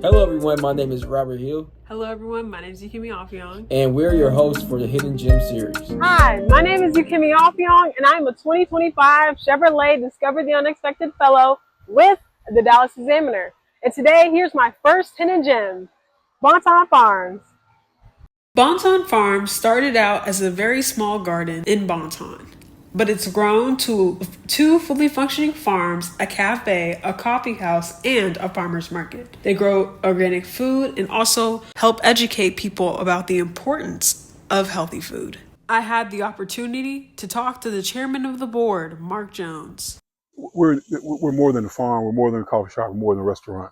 Hello everyone, my name is Robert Hill. Hello everyone, my name is Ukeme Offiong. And we're your hosts for the Hidden Gem series. Hi, my name is Ukeme Offiong, and I'm a 2025 Chevrolet Discover the Unexpected Fellow with the Dallas Examiner. And today, here's my first hidden gem, Bonton Farms. Bonton Farm started out as a very small garden in Bonton, but it's grown to 2 fully functioning farms, a cafe, a coffee house, and a farmer's market. They grow organic food and also help educate people about the importance of healthy food. I had the opportunity to talk to the chairman of the board, Mark Jones. We're more than a farm. We're more than a coffee shop. We're more than a restaurant.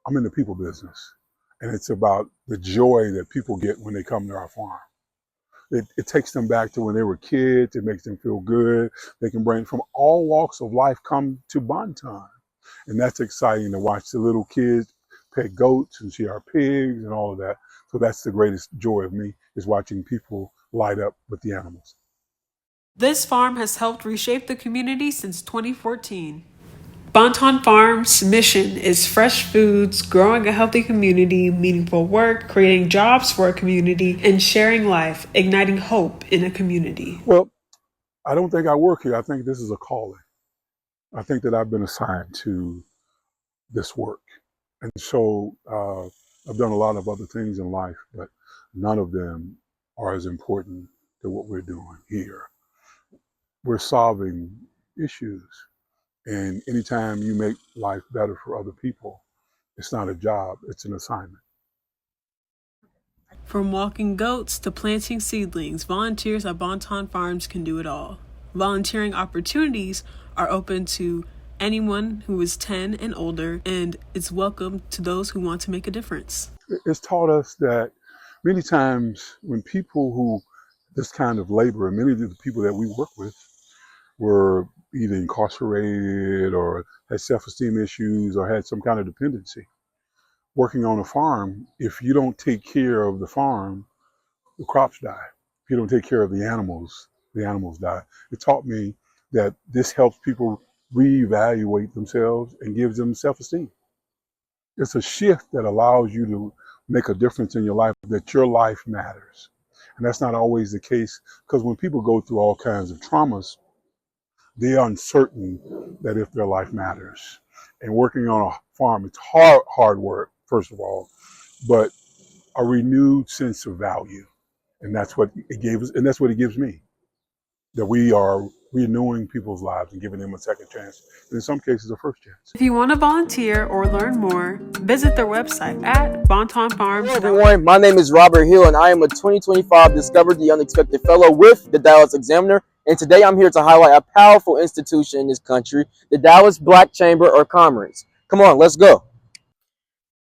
I'm in the people business, and it's about the joy that people get when they come to our farm. It takes them back to when they were kids. It makes them feel good. They can bring from all walks of life come to Bonton, and that's exciting to watch the little kids pet goats and see our pigs and all of that. So that's the greatest joy of me, is watching people light up with the animals. This farm has helped reshape the community since 2014. Bonton Farm's mission is fresh foods, growing a healthy community, meaningful work, creating jobs for a community, and sharing life, igniting hope in a community. Well, I don't think I work here. I think this is a calling. I think that I've been assigned to this work. And so I've done a lot of other things in life, but none of them are as important to what we're doing here. We're solving issues. And anytime you make life better for other people, it's not a job, it's an assignment. From walking goats to planting seedlings, volunteers at Bonton Farms can do it all. Volunteering opportunities are open to anyone who is 10 and older, and it's welcome to those who want to make a difference. It's taught us that many times when people who this kind of labor, and many of the people that we work with were either incarcerated or had self-esteem issues or had some kind of dependency. Working on a farm, if you don't take care of the farm, the crops die. If you don't take care of the animals die. It taught me that this helps people reevaluate themselves and gives them self-esteem. It's a shift that allows you to make a difference in your life, that your life matters. And that's not always the case, because when people go through all kinds of traumas, they are uncertain that if their life matters. And working on a farm, it's hard work, first of all, but a renewed sense of value. And that's what it gave us, and that's what it gives me. That we are renewing people's lives and giving them a second chance, and in some cases a first chance. If you want to volunteer or learn more, visit their website at bontonfarms.com. Hello everyone, my name is Robert Hill and I am a 2025 Discover the Unexpected Fellow with the Dallas Examiner, and today I'm here to highlight a powerful institution in this country, the Dallas Black Chamber of Commerce. Come on, let's go.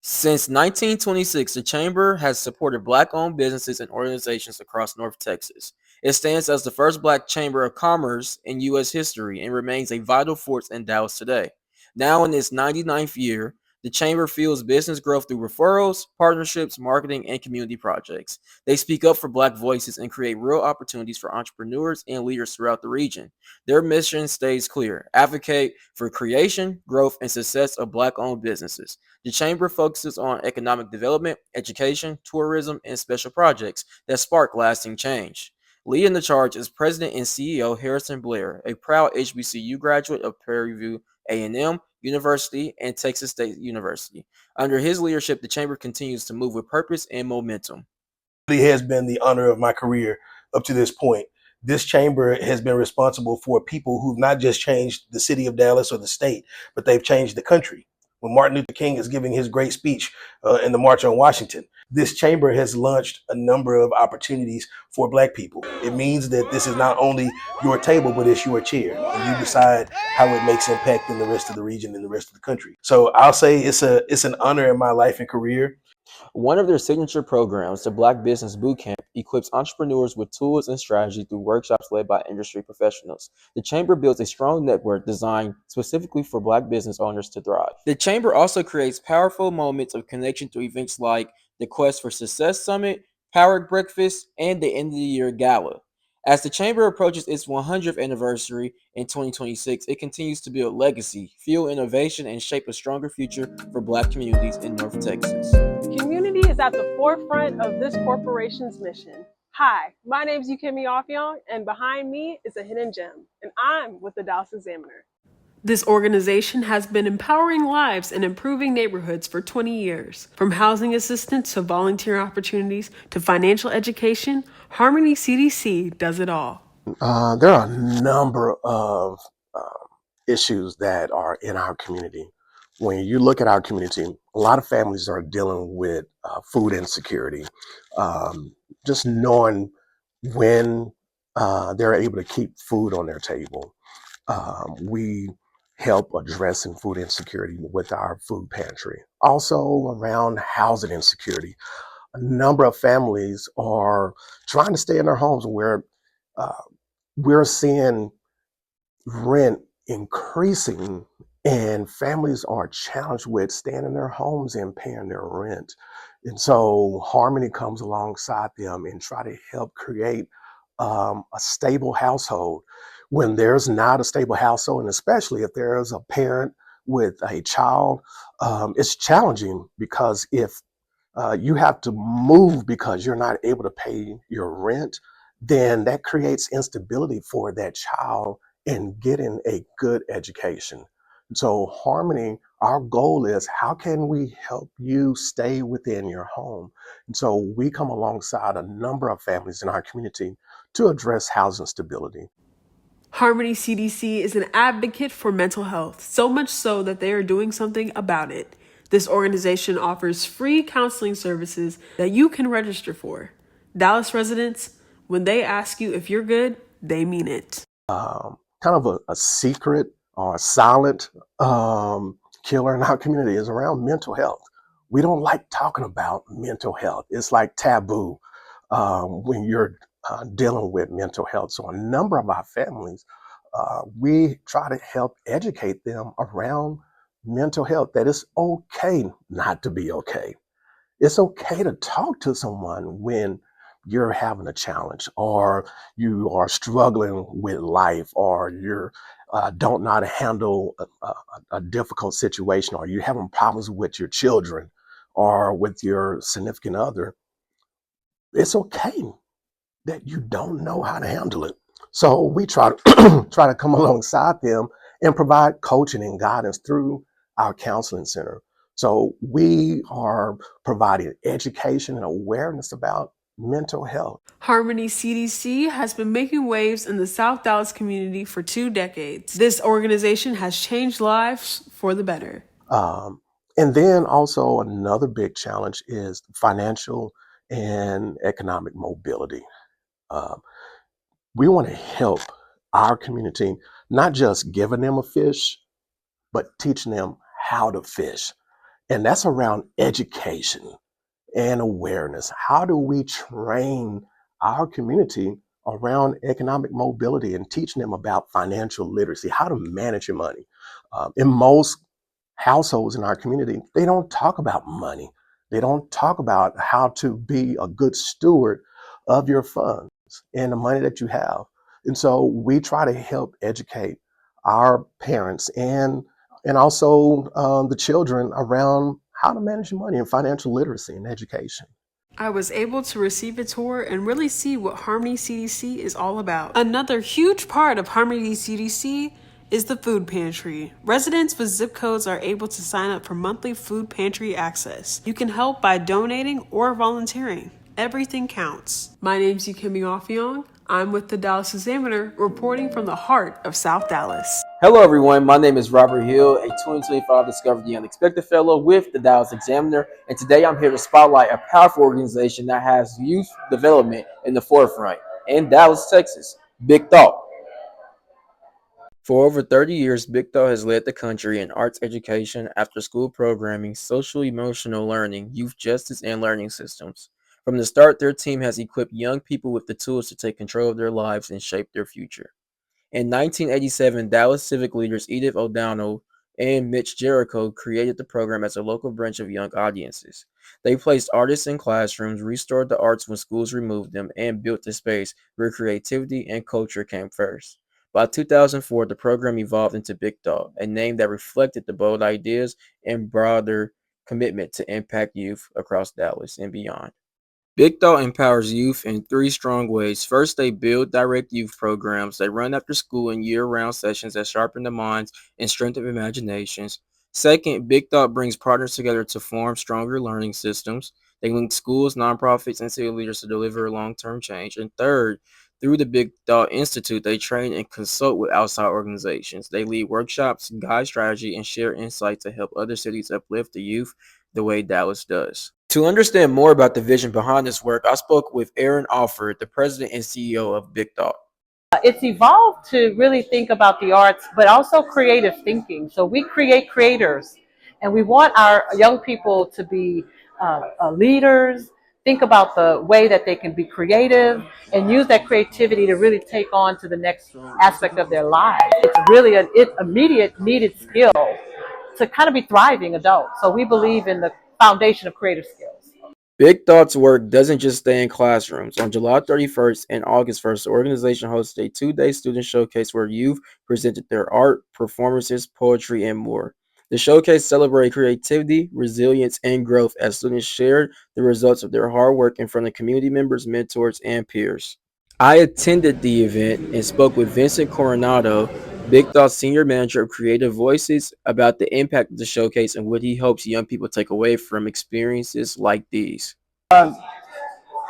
Since 1926, the Chamber has supported Black-owned businesses and organizations across North Texas. It stands as the first Black Chamber of Commerce in U.S. history and remains a vital force in Dallas today. Now in its 99th year, the Chamber fuels business growth through referrals, partnerships, marketing, and community projects. They speak up for Black voices and create real opportunities for entrepreneurs and leaders throughout the region. Their mission stays clear: advocate for creation, growth, and success of Black-owned businesses. The Chamber focuses on economic development, education, tourism, and special projects that spark lasting change. Leading the charge is President and CEO Harrison Blair, a proud HBCU graduate of Prairie View A&M University and Texas State University. Under his leadership, the Chamber continues to move with purpose and momentum. It has been the honor of my career up to this point. This chamber has been responsible for people who've not just changed the city of Dallas or the state, but they've changed the country. When Martin Luther King is giving his great speech in the March on Washington, this chamber has launched a number of opportunities for Black people. It means that this is not only your table, but it's your chair, and you decide how it makes impact in the rest of the region and the rest of the country. So I'll say it's an honor in my life and career. One of their signature programs, the Black Business Bootcamp, equips entrepreneurs with tools and strategy through workshops led by industry professionals. The Chamber builds a strong network designed specifically for Black business owners to thrive. The Chamber also creates powerful moments of connection through events like the Quest for Success Summit, Powered Breakfast, and the End of the Year Gala. As the Chamber approaches its 100th anniversary in 2026, it continues to build legacy, fuel innovation, and shape a stronger future for Black communities in North Texas. Community is at the forefront of this corporation's mission. Hi, my name is Ukeme Offiong, and behind me is a hidden gem, and I'm with the Dallas Examiner. This organization has been empowering lives and improving neighborhoods for 20 years. From housing assistance to volunteer opportunities to financial education, Harmony CDC does it all. There are a number of issues that are in our community. When you look at our community, a lot of families are dealing with food insecurity. Just knowing when they're able to keep food on their table. We help addressing food insecurity with our food pantry. Also around housing insecurity. A number of families are trying to stay in their homes where uh, we're seeing rent increasing and families are challenged with staying in their homes and paying their rent. And so Harmony comes alongside them and try to help create a stable household. When there's not a stable household, and especially if there's a parent with a child, it's challenging because if you have to move because you're not able to pay your rent, then that creates instability for that child in getting a good education. So, Harmony, our goal is how can we help you stay within your home? And so, we come alongside a number of families in our community to address housing stability. Harmony CDC is an advocate for mental health, so much so that they are doing something about it. This organization offers free counseling services that you can register for. Dallas residents, when they ask you if you're good, they mean it. Kind of a secret or a silent killer in our community is around mental health. We don't like talking about mental health. It's like taboo when you're dealing with mental health. So a number of our families, we try to help educate them around mental health, that it's okay not to be okay. It's okay to talk to someone when you're having a challenge or you are struggling with life or you're don't know how to handle a difficult situation or you're having problems with your children or with your significant other. It's okay that you don't know how to handle it. So we try to try to come alongside them and provide coaching and guidance through our counseling center. So we are providing education and awareness about mental health. Harmony CDC has been making waves in the South Dallas community for 2 decades. This organization has changed lives for the better. Um, and then also another big challenge is financial and economic mobility. Um, we want to help our community, not just giving them a fish, but teaching them how to fish. And that's around education and awareness. How do we train our community around economic mobility and teaching them about financial literacy, how to manage your money? In most households in our community, they don't talk about money. They don't talk about how to be a good steward of your funds and the money that you have. And so we try to help educate our parents and also the children around how to manage money and financial literacy and education. I was able to receive a tour and really see what Harmony CDC is all about. Another huge part of Harmony CDC is the food pantry. Residents with zip codes are able to sign up for monthly food pantry access. You can help by donating or volunteering. Everything counts. My name's Ukeme Offiong. I'm with the Dallas Examiner, reporting from the heart of South Dallas. Hello, everyone. My name is Robert Hill, a 2025 Discover the Unexpected Fellow with the Dallas Examiner, and today I'm here to spotlight a powerful organization that has youth development in the forefront in Dallas, Texas, Big Thought. For over 30 years, Big Thought has led the country in arts education, after-school programming, social-emotional learning, youth justice, and learning systems. From the start, their team has equipped young people with the tools to take control of their lives and shape their future. In 1987, Dallas civic leaders Edith O'Donnell and Mitch Jericho created the program as a local branch of young audiences. They placed artists in classrooms, restored the arts when schools removed them, and built a space where creativity and culture came first. By 2004, the program evolved into Big Dog, a name that reflected the bold ideas and broader commitment to impact youth across Dallas and beyond. Big Thought empowers youth in three strong ways. First, they build direct youth programs. They run after school and year round sessions that sharpen the minds and strengthen imaginations. Second, Big Thought brings partners together to form stronger learning systems. They link schools, nonprofits, and city leaders to deliver long term change. And third, through the Big Thought Institute, they train and consult with outside organizations. They lead workshops, guide strategy, and share insight to help other cities uplift the youth the way Dallas does. To understand more about the vision behind this work, I spoke with Aaron Alford, the president and CEO of Big Thought. It's evolved to really think about the arts, but also creative thinking. So we create creators, and we want our young people to be leaders, think about the way that they can be creative, and use that creativity to really take on to the next aspect of their lives. It's really an immediate needed skill to kind of be thriving adults. So we believe in the foundation of creative skills. Big Thought's work doesn't just stay in classrooms. On July 31st and August 1st, the organization hosted a 2 day student showcase where youth presented their art, performances, poetry, and more. The showcase celebrated creativity, resilience, and growth as students shared the results of their hard work in front of community members, mentors, and peers. I attended the event and spoke with Vincent Coronado, Big Thought's senior manager of creative voices, about the impact of the showcase and what he hopes young people take away from experiences like these.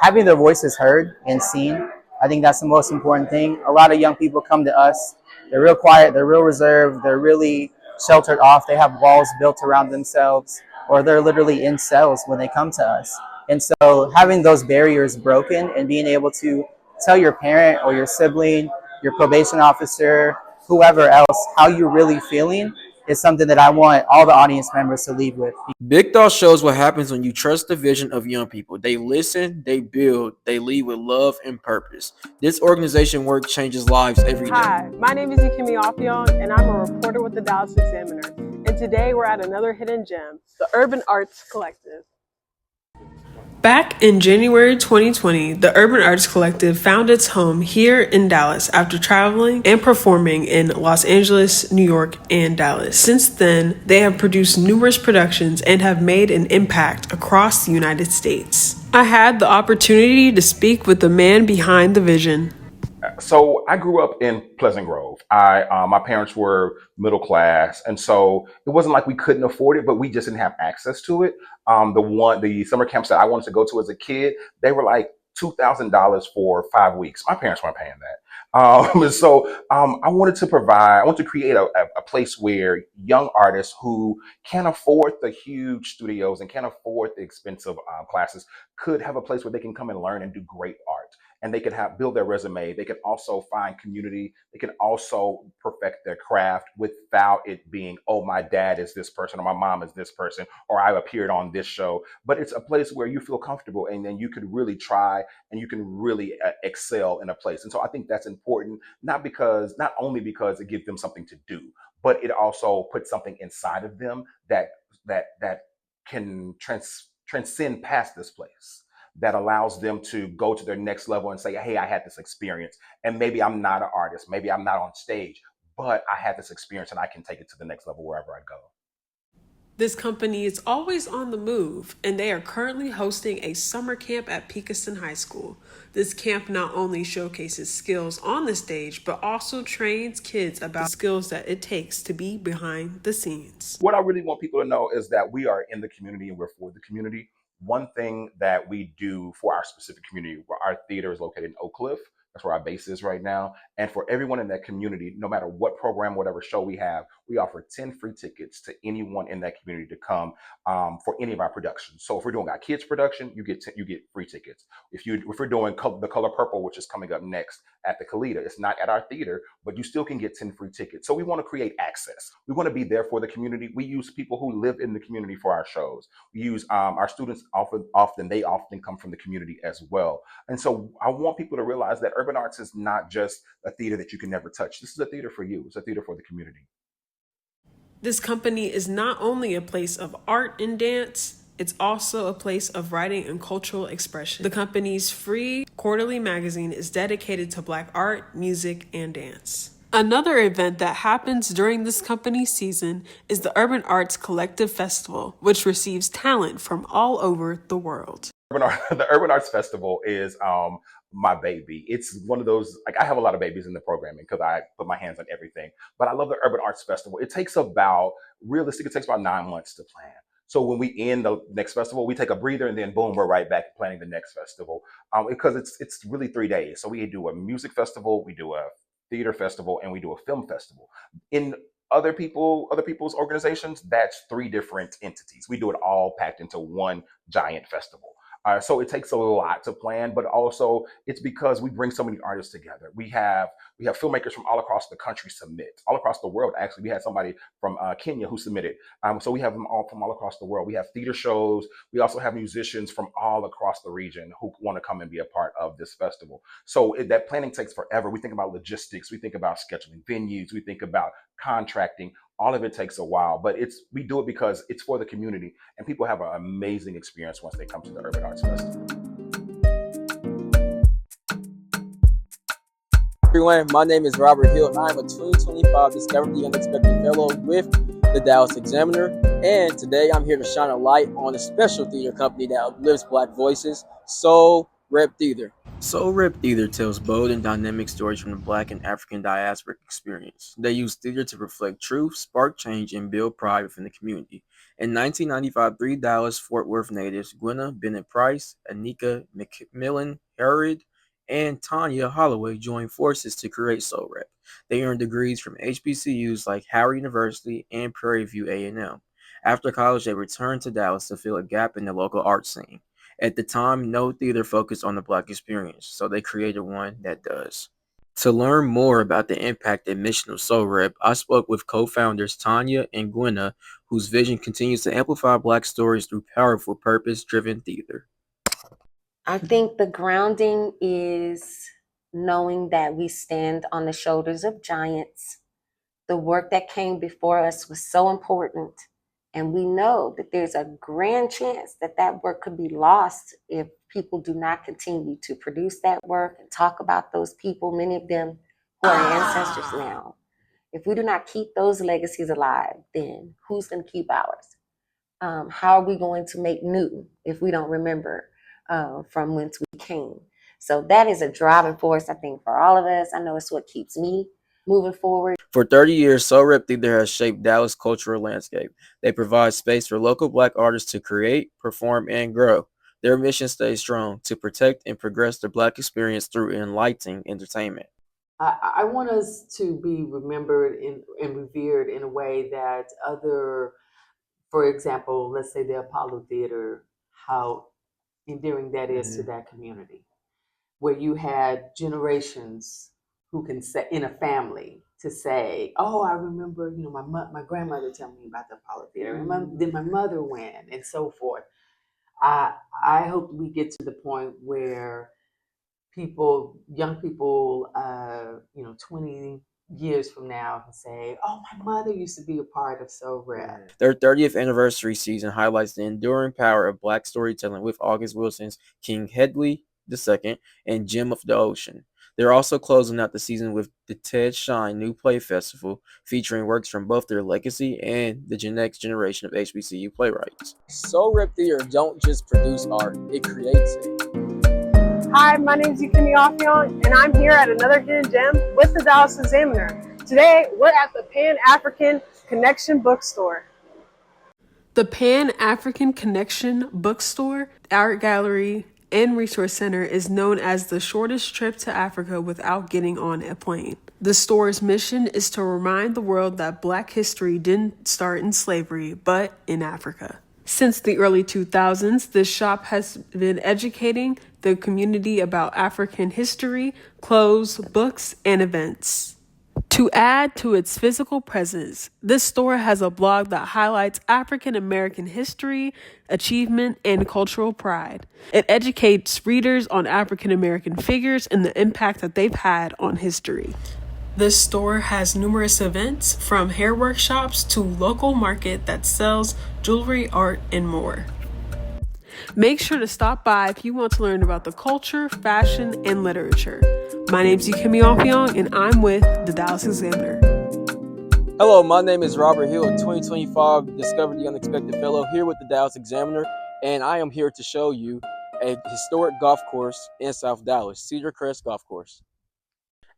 Having their voices heard and seen, I think that's the most important thing. A lot of young people come to us, they're real quiet, they're real reserved, they're really sheltered off, they have walls built around themselves, or they're literally in cells when they come to us. And so having those barriers broken and being able to tell your parent or your sibling, your probation officer, whoever else, how you're really feeling is something that I want all the audience members to leave with. Big Thought shows what happens when you trust the vision of young people. They listen, they build, they lead with love and purpose. This organization work changes lives every day. Hi, my name is Ukeme Offiong, and I'm a reporter with the Dallas Examiner. And today we're at another hidden gem, the Urban Arts Collective. Back in January 2020, the Urban Arts Collective found its home here in Dallas after traveling and performing in Los Angeles, New York, and Dallas. Since then, they have produced numerous productions and have made an impact across the United States. I had the opportunity to speak with the man behind the vision. So I grew up in Pleasant Grove. My parents were middle class, and so it wasn't like we couldn't afford it, but we just didn't have access to it. The summer camps that I wanted to go to as a kid, they were like $2,000 for 5 weeks. My parents weren't paying that. I want to create a place where young artists who can't afford the huge studios and can't afford the expensive classes could have a place where they can come and learn and do great art, and they could build their resume. They could also find community. They could also perfect their craft without it being, oh, my dad is this person or my mom is this person or I appeared on this show. But it's a place where you feel comfortable and then you could really try and you can really excel in a place. And so I think that's important, not only because it gives them something to do, but it also puts something inside of them that can transcend past this place, that allows them to go to their next level and say, hey, I had this experience. And maybe I'm not an artist, maybe I'm not on stage, but I had this experience and I can take it to the next level wherever I go. This company is always on the move, and they are currently hosting a summer camp at Peekiston High School. This camp not only showcases skills on the stage, but also trains kids about the skills that it takes to be behind the scenes. What I really want people to know is that we are in the community and we're for the community. One thing that we do for our specific community, where our theater is located in Oak Cliff, that's where our base is right now. And for everyone in that community, no matter what program, whatever show we have, we offer 10 free tickets to anyone in that community to come for any of our productions. So if we're doing our kids production, you get free tickets. If we're doing The Color Purple, which is coming up next at the Kalita, it's not at our theater, but you still can get 10 free tickets. So we want to create access. We want to be there for the community. We use people who live in the community for our shows. We use our students they often come from the community as well. And so I want people to realize that urban arts is not just a theater that you can never touch. This is a theater for you. It's a theater for the community. This company is not only a place of art and dance, it's also a place of writing and cultural expression. The company's free quarterly magazine is dedicated to Black art, music, and dance. Another event that happens during this company's season is the Urban Arts Collective Festival, which receives talent from all over the world. The Urban Arts Festival is my baby. It's one of those, like, I have a lot of babies in the programming because I put my hands on everything. But I love the Urban Arts Festival. It takes about 9 months to plan. So when we end the next festival, we take a breather and then boom, we're right back planning the next festival. Because it's really 3 days. So we do a music festival, we do a theater festival, and we do a film festival. In other people's organizations, that's 3 different entities. We do it all packed into one giant festival. So it takes a lot to plan, but also it's because we bring so many artists together. We have filmmakers from all across the country submit, all across the world. Actually, we had somebody from Kenya who submitted. So we have them all from all across the world. We have theater shows. We also have musicians from all across the region who want to come and be a part of this festival. So that planning takes forever. We think about logistics. We think about scheduling venues. We think about contracting. All of it takes a while, but we do it because it's for the community, and people have an amazing experience once they come to the Urban Arts Festival. Everyone, my name is Robert Hill, and I am a 2025 Discover the Unexpected Fellow with the Dallas Examiner. And today I'm here to shine a light on a special theater company that uplifts Black voices, Soul Rep Theater. Soul Rep Theater tells bold and dynamic stories from the Black and African diasporic experience. They use theater to reflect truth, spark change, and build pride within the community. In 1995, 3 Dallas-Fort Worth natives, Gwenna Bennett-Price, Anika McMillan Herod, and Tanya Holloway, joined forces to create Soul Rep. They earned degrees from HBCUs like Howard University and Prairie View A&M. After college, they returned to Dallas to fill a gap in the local art scene. At the time, no theater focused on the Black experience, so they created one that does. To learn more about the impact and mission of Soul Rep, I spoke with co-founders Tanya and Gwenna, whose vision continues to amplify Black stories through powerful, purpose-driven theater. I think the grounding is knowing that we stand on the shoulders of giants. The work that came before us was so important. And we know that there's a grand chance that that work could be lost if people do not continue to produce that work and talk about those people, many of them who are ancestors now. If we do not keep those legacies alive, then who's going to keep ours? How are we going to make new if we don't remember from whence we came? So that is a driving force, I think, for all of us. I know it's what keeps me moving forward. For 30 years, Soul Rep Theater has shaped Dallas' cultural landscape. They provide space for local Black artists to create, perform, and grow. Their mission stays strong: to protect and progress the Black experience through enlightening entertainment. I want us to be remembered and revered in a way that other, for example, let's say the Apollo Theater, how endearing that is to that community, where you had generations who can say in a family to say, "Oh, I remember, my grandmother telling me about the Apollo Theater, and then my mother went, and so forth." I hope we get to the point where young people, 20 years from now can say, "Oh, my mother used to be a part of Soul Rep." Their 30th anniversary season highlights the enduring power of Black storytelling with August Wilson's King Hedley II and Gem of the Ocean. They're also closing out the season with the Ted Shine New Play Festival, featuring works from both their legacy and the next generation of HBCU playwrights. Soul Rep Theater don't just produce art, it creates it. Hi, my name is Ukeme Offiong, and I'm here at another hidden gem with the Dallas Examiner. Today, we're at the Pan-African Connection Bookstore. The Pan-African Connection Bookstore, Art Gallery, and Resource Center is known as the shortest trip to Africa without getting on a plane. The store's mission is to remind the world that Black history didn't start in slavery, but in Africa. Since the early 2000s, this shop has been educating the community about African history, clothes, books, and events. To add to its physical presence, this store has a blog that highlights African American history, achievement, and cultural pride. It educates readers on African American figures and the impact that they've had on history. This store has numerous events, from hair workshops to local market that sells jewelry, art, and more. Make sure to stop by if you want to learn about the culture, fashion, and literature. My name's Ukeme Offiong, and I'm with the Dallas Examiner. Hello, my name is Robert Hill, a 2025 Discover the Unexpected Fellow here with the Dallas Examiner, and I am here to show you a historic golf course in South Dallas, Cedar Crest Golf Course.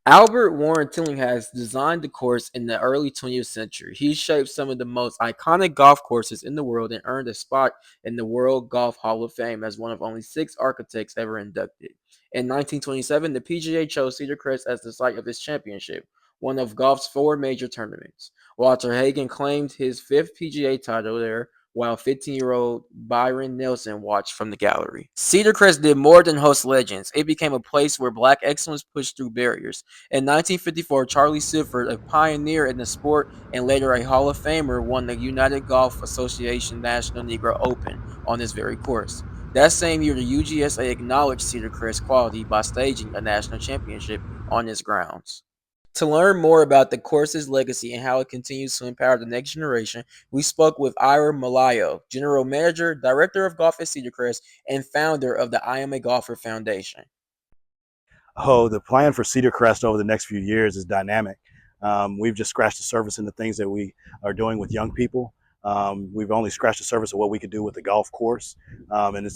Albert Warren Tillinghast designed the course in the early 20th century. He shaped some of the most iconic golf courses in the world and earned a spot in the World Golf Hall of Fame as one of only 6 architects ever inducted. In 1927, the PGA chose Cedar Crest as the site of its championship, one of golf's 4 major tournaments. Walter Hagen claimed his 5th PGA title there, while 15-year-old Byron Nelson watched from the gallery. Cedar Crest did more than host legends. It became a place where black excellence pushed through barriers. In 1954, Charlie Sifford, a pioneer in the sport and later a Hall of Famer, won the United Golf Association National Negro Open on this very course. That same year, the UGSA acknowledged Cedar Crest's quality by staging a national championship on its grounds. To learn more about the course's legacy and how it continues to empower the next generation, we spoke with Ira Malayo, General Manager, Director of Golf at Cedar Crest, and founder of the I Am a Golfer Foundation. Oh, the plan for Cedar Crest over the next few years is dynamic. We've just scratched the surface in the things that we are doing with young people. We've only scratched the surface of what we could do with the golf course. And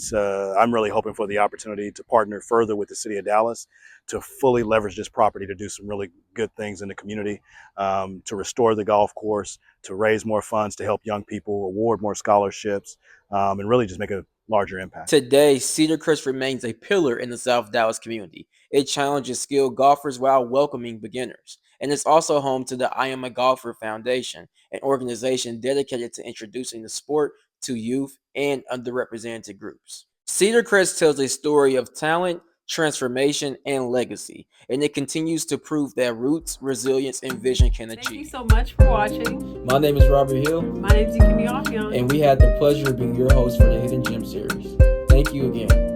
I'm really hoping for the opportunity to partner further with the city of Dallas to fully leverage this property to do some really good things in the community, to restore the golf course, to raise more funds to help young people, award more scholarships, and really just make a larger impact. Today, Cedar Crest remains a pillar in the South Dallas community. It challenges skilled golfers while welcoming beginners. And it's also home to the I Am a Golfer Foundation, an organization dedicated to introducing the sport to youth and underrepresented groups. Cedar Crest tells a story of talent, transformation, and legacy, and it continues to prove that roots, resilience, and vision can achieve. Thank you so much for watching. My name is Robert Hill. My name's Ukeme Offiong. And we had the pleasure of being your host for the Hidden Gem series. Thank you again.